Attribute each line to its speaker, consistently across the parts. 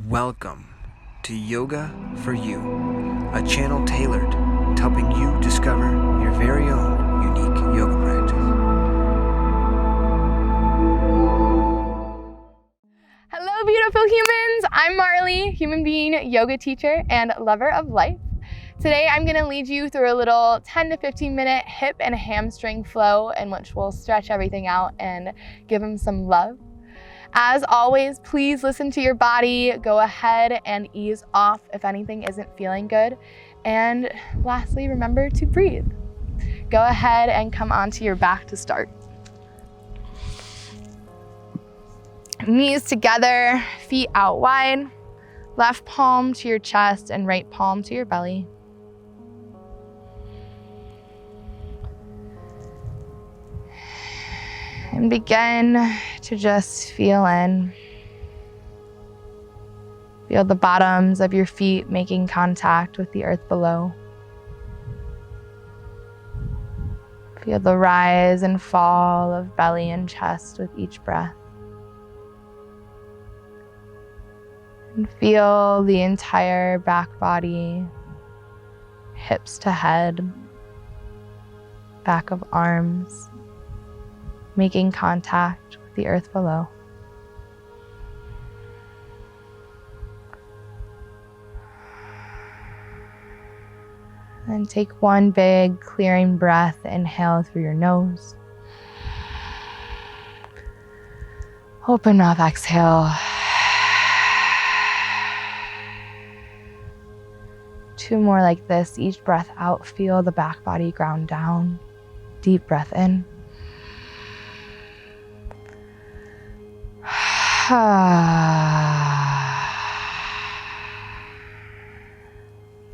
Speaker 1: Welcome to Yoga for You, a channel tailored to helping you discover your very own unique yoga practice.
Speaker 2: Hello, beautiful humans. I'm Marley, human being, yoga teacher, and lover of life. Today, I'm gonna lead you through a little 10 to 15 minute hip and hamstring flow in which we'll stretch everything out and give them some love. As always, please listen to your body. Go ahead and ease off if anything isn't feeling good. And lastly, remember to breathe. Go ahead and come onto your back to start. Knees together, feet out wide. Left palm to your chest and right palm to your belly. And begin to just feel in. Feel the bottoms of your feet making contact with the earth below. Feel the rise and fall of belly and chest with each breath. And feel the entire back body, hips to head, back of arms, making contact with the earth below. And take one big clearing breath. Inhale through your nose. Open up, exhale. Two more like this. Each breath out, feel the back body ground down. Deep breath in.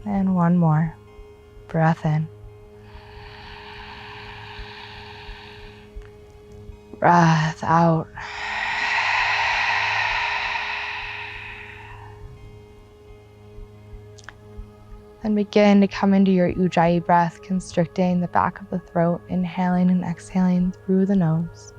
Speaker 2: And one more. Breath in. Breath out. Then begin to come into your Ujjayi breath, constricting the back of the throat, inhaling and exhaling through the nose.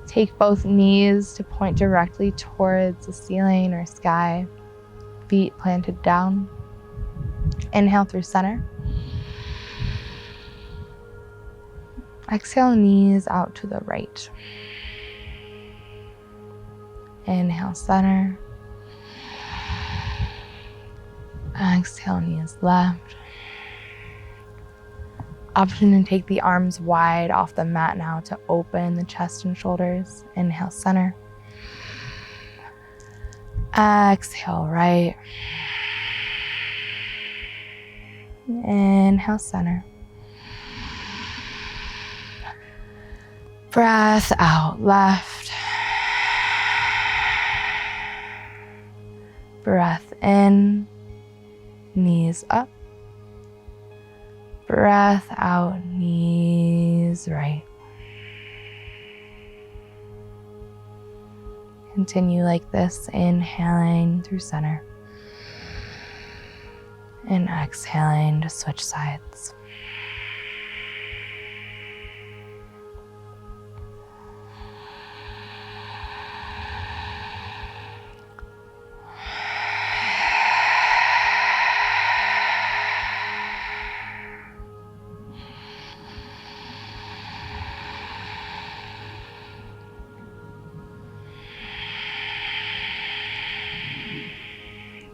Speaker 2: Take both knees to point directly towards the ceiling or sky, feet planted down. Inhale through center. Exhale, knees out to the right. Inhale, center. Exhale, knees left. Option to take the arms wide off the mat now to open the chest and shoulders. Inhale, center. Exhale, right. Inhale, center. Breath out, left. Breath in, knees up. Breath out, knees right. Continue like this, inhaling through center. And exhaling to switch sides.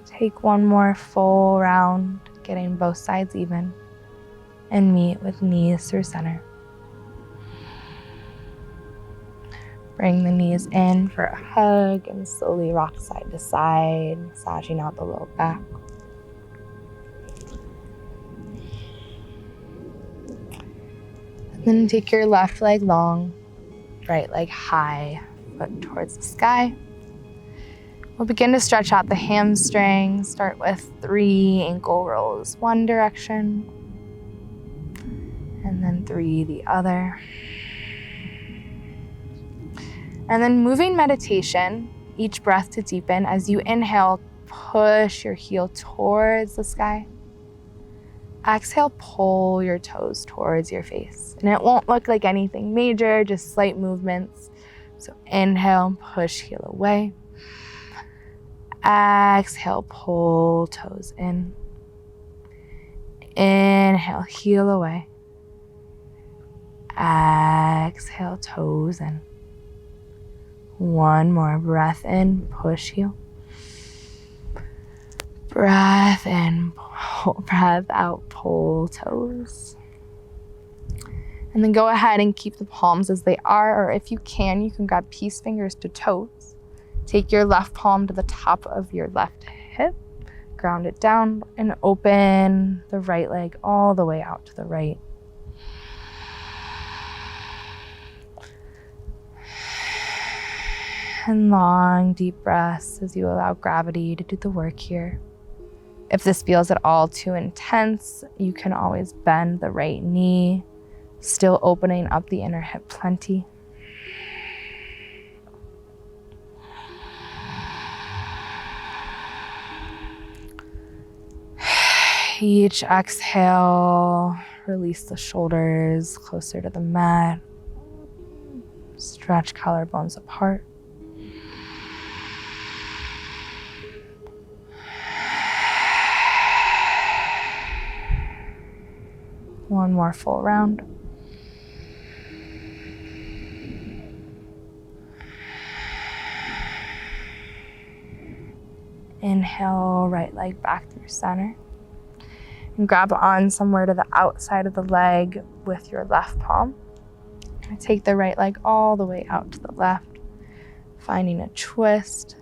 Speaker 2: Take one more full round, getting both sides even, and meet with knees through center. Bring the knees in for a hug and slowly rock side to side, massaging out the low back. And then take your left leg long, right leg high, foot towards the sky. We'll begin to stretch out the hamstrings. Start with 3 ankle rolls, one direction, and then 3 the other. And then moving meditation, each breath to deepen. As you inhale, push your heel towards the sky. Exhale, pull your toes towards your face. And it won't look like anything major, just slight movements. So inhale, push heel away. Exhale, pull toes in. Inhale, heel away. Exhale, toes in. One more breath in, push heel. Breath in, pull, breath out, pull toes. And then go ahead and keep the palms as they are, or if you can grab peace fingers to toes. Take your left palm to the top of your left hip, ground it down, and open the right leg all the way out to the right. And long, deep breaths as you allow gravity to do the work here. If this feels at all too intense, you can always bend the right knee, still opening up the inner hip plenty. Each exhale, release the shoulders closer to the mat. Stretch collarbones apart. One more full round. Inhale, right leg back through center. And grab on somewhere to the outside of the leg with your left palm. And take the right leg all the way out to the left, finding a twist,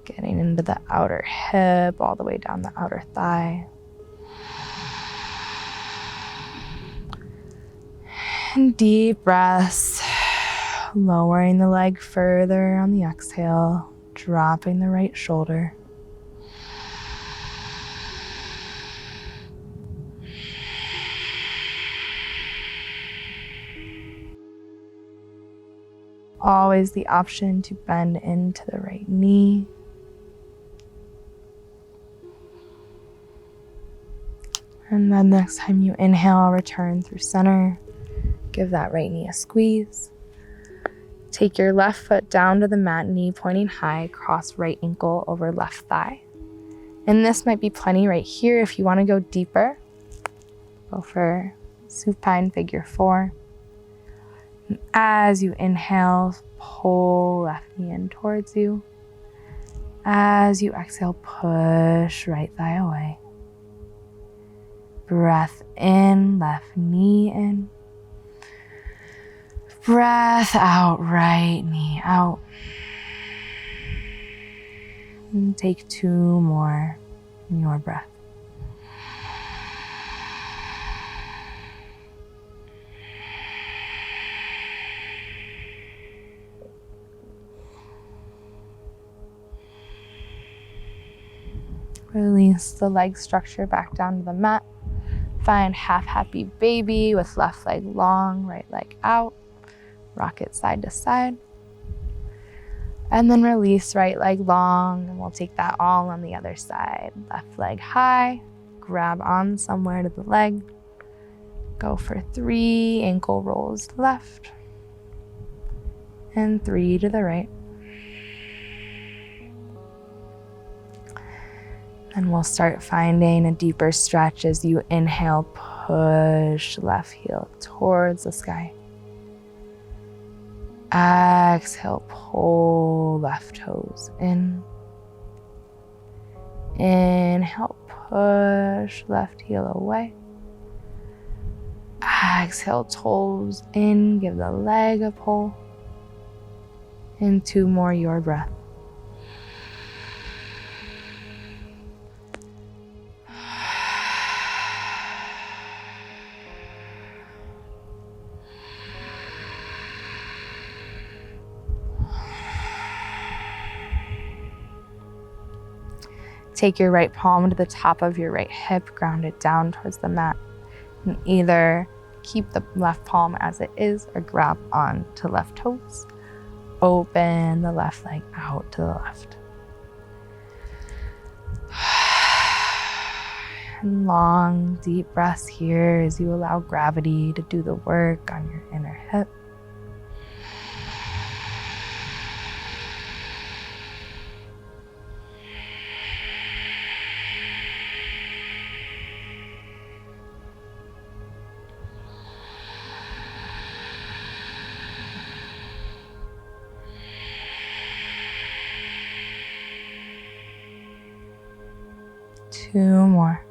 Speaker 2: getting into the outer hip, all the way down the outer thigh. And deep breaths, lowering the leg further on the exhale, dropping the right shoulder. Always the option to bend into the right knee. And then next time you inhale, return through center. Give that right knee a squeeze. Take your left foot down to the mat, knee pointing high, cross right ankle over left thigh. And this might be plenty right here. If you want to go deeper, go for supine figure 4. And as you inhale, pull left knee in towards you. As you exhale, push right thigh away. Breath in, left knee in. Breath out, right knee out. And take 2 more in your breath. Release the leg structure back down to the mat. Find half happy baby with left leg long, right leg out. Rock it side to side. And then release right leg long, and we'll take that all on the other side. Left leg high, grab on somewhere to the leg. Go for 3 ankle rolls left and 3 to the right. And we'll start finding a deeper stretch as you inhale, push left heel towards the sky. Exhale, pull left toes in. Inhale, push left heel away. Exhale, toes in, give the leg a pull. And 2 more, your breath. Take your right palm to the top of your right hip, ground it down towards the mat, and either keep the left palm as it is or grab on to left toes. Open the left leg out to the left. And long, deep breaths here as you allow gravity to do the work on your inner hip. Two more.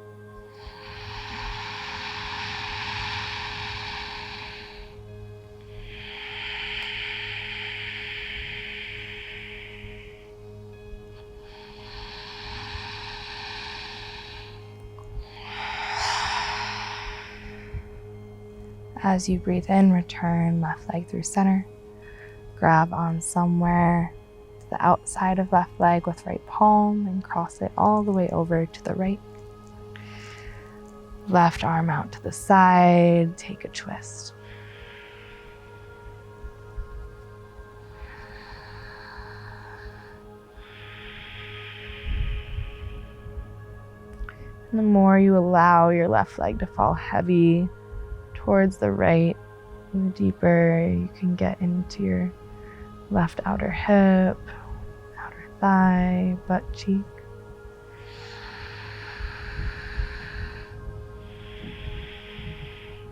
Speaker 2: As you breathe in, return left leg through center. Grab on somewhere to the outside of left leg with right palm and cross it all the way over to the right. Left arm out to the side, take a twist. And the more you allow your left leg to fall heavy towards the right, the deeper you can get into your left outer hip, outer thigh, butt cheek.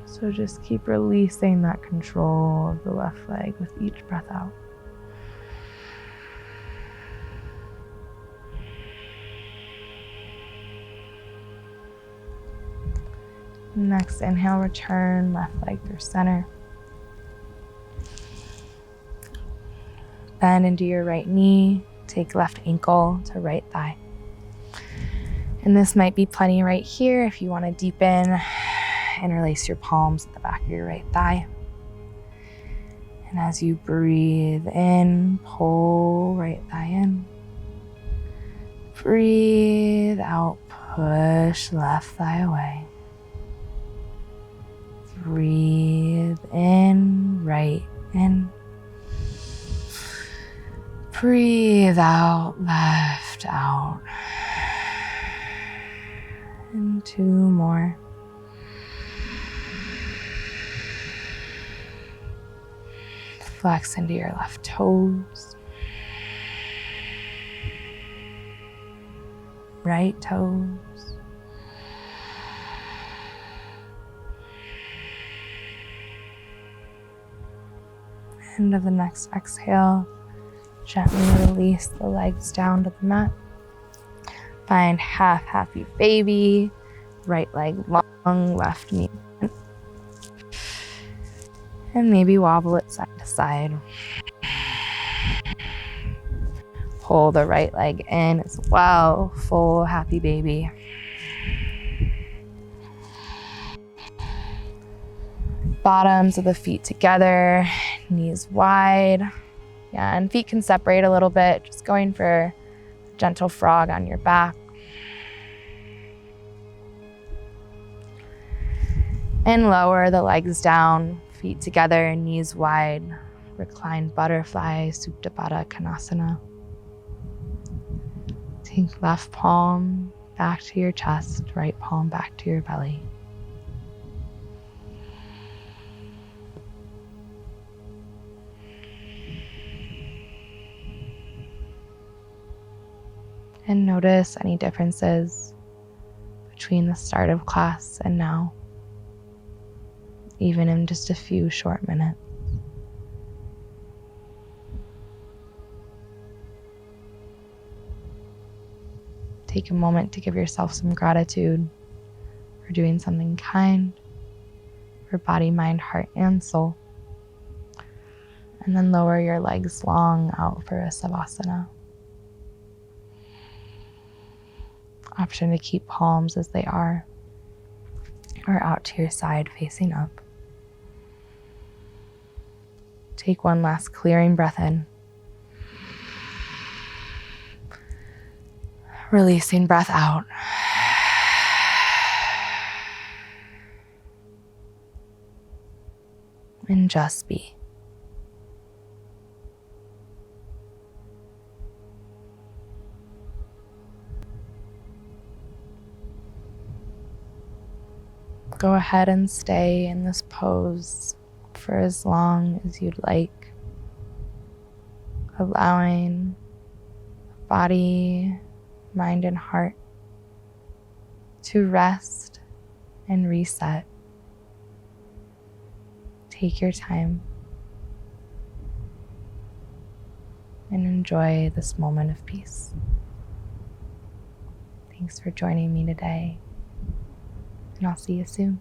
Speaker 2: So just keep releasing that control of the left leg with each breath out. Next inhale, return left leg through center. Bend into your right knee, take left ankle to right thigh. And this might be plenty right here if you want to deepen. Interlace your palms at the back of your right thigh. And as you breathe in, pull right thigh in. Breathe out, push left thigh away. Breathe in, right in. Breathe out, left out. And two more. Flex into your left toes. Right toes. End of the next exhale, gently release the legs down to the mat. Find half happy baby, right leg long, left knee bent. And maybe wobble it side to side. Pull the right leg in as well, full happy baby. Bottoms of the feet together, knees wide. Yeah, and feet can separate a little bit, just going for a gentle frog on your back. And lower the legs down, feet together, knees wide. Reclined butterfly, Supta Baddha Konasana. Take left palm back to your chest, right palm back to your belly. And notice any differences between the start of class and now, even in just a few short minutes. Take a moment to give yourself some gratitude for doing something kind for body, mind, heart, and soul. And then lower your legs long out for a Savasana. Option to keep palms as they are, or out to your side facing up. Take one last clearing breath in. Releasing breath out. And just be. Go ahead and stay in this pose for as long as you'd like, allowing body, mind, and heart to rest and reset. Take your time and enjoy this moment of peace. Thanks for joining me today, and I'll see you soon.